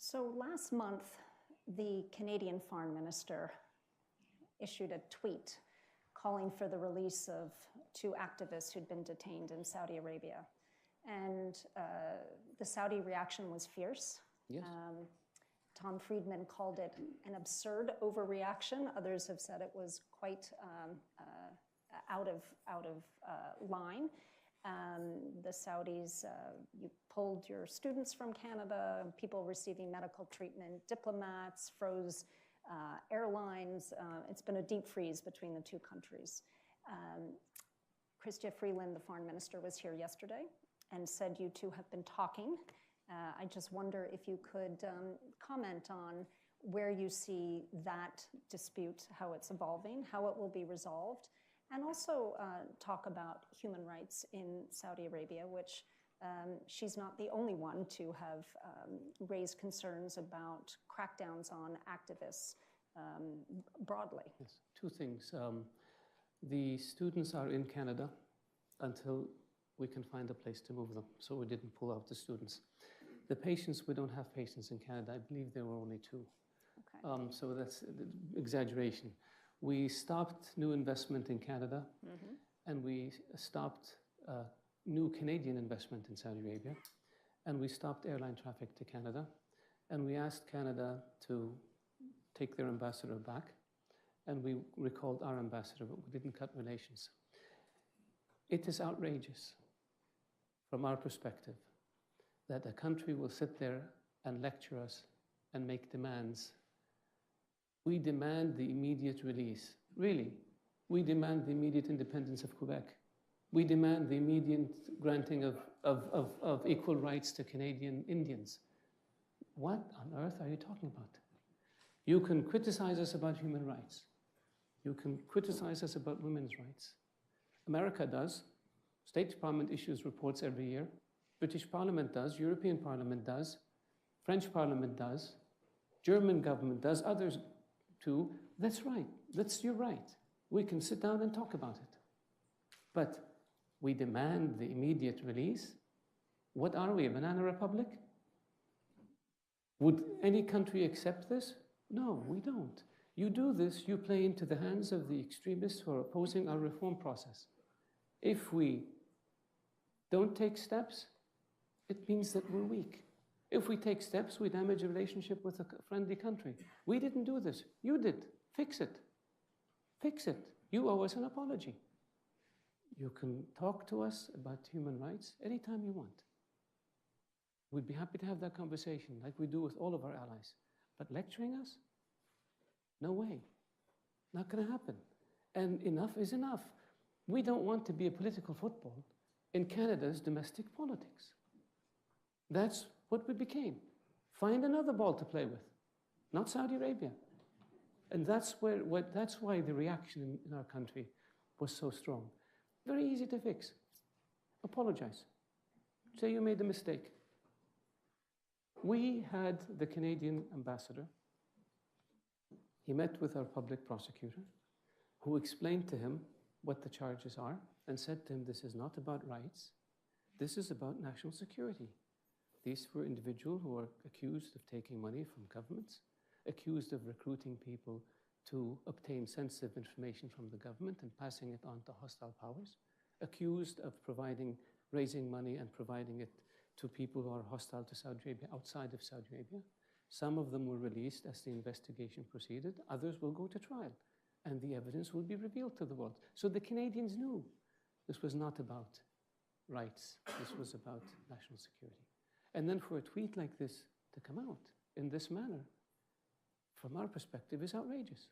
So last month, the Canadian Foreign Minister issued a tweet calling for the release of 2 activists who'd been detained in Saudi Arabia. And the Saudi reaction was fierce. Yes. Tom Friedman called it an absurd overreaction. Others have said it was quite out of line. The Saudis, you pulled your students from Canada, people receiving medical treatment, diplomats, froze airlines. It's been a deep freeze between the 2 countries. Chrystia Freeland, the foreign minister, was here yesterday and said you two have been talking. I just wonder if you could comment on where you see that dispute, how it's evolving, how it will be resolved, and also talk about human rights in Saudi Arabia, which she's not the only one to have raised concerns about crackdowns on activists broadly. Yes, 2 things. The students are in Canada until we can find a place to move them, so we didn't pull out the students. The patients, we don't have patients in Canada. I believe there were only 2. Okay. So that's exaggeration. We stopped new investment in Canada, and we stopped new Canadian investment in Saudi Arabia, and we stopped airline traffic to Canada, and we asked Canada to take their ambassador back, and we recalled our ambassador, but we didn't cut relations. It is outrageous, from our perspective, that a country will sit there and lecture us and make demands. We demand the immediate release. Really, we demand the immediate independence of Quebec. We demand the immediate granting of equal rights to Canadian Indians. What on earth are you talking about? You can criticize us about human rights. You can criticize us about women's rights. America does. State Department issues reports every year. British Parliament does. European Parliament does. French Parliament does. German government does. Others too. That's right. That's your right. We can sit down and talk about it. But we demand the immediate release. What are we, a banana republic? Would any country accept this? No, we don't. You do this, you play into the hands of the extremists who are opposing our reform process. If we don't take steps, it means that we're weak. If we take steps, we damage a relationship with a friendly country. We didn't do this. You did. Fix it. Fix it. You owe us an apology. You can talk to us about human rights anytime you want. We'd be happy to have that conversation like we do with all of our allies. But lecturing us? No way. Not going to happen. And enough is enough. We don't want to be a political football in Canada's domestic politics. That's what we became. Find another ball to play with, not Saudi Arabia. And that's why the reaction in our country was so strong. Very easy to fix. Apologize. Say you made a mistake. We had the Canadian ambassador. He met with our public prosecutor, who explained to him what the charges are and said to him, this is not about rights. This is about national security. These were individuals who are accused of taking money from governments, accused of recruiting people to obtain sensitive information from the government and passing it on to hostile powers, accused of raising money and providing it to people who are hostile to Saudi Arabia outside of Saudi Arabia. Some of them were released as the investigation proceeded. Others will go to trial, and the evidence will be revealed to the world. So the Canadians knew this was not about rights. This was about national security. And then for a tweet like this to come out in this manner, from our perspective, is outrageous.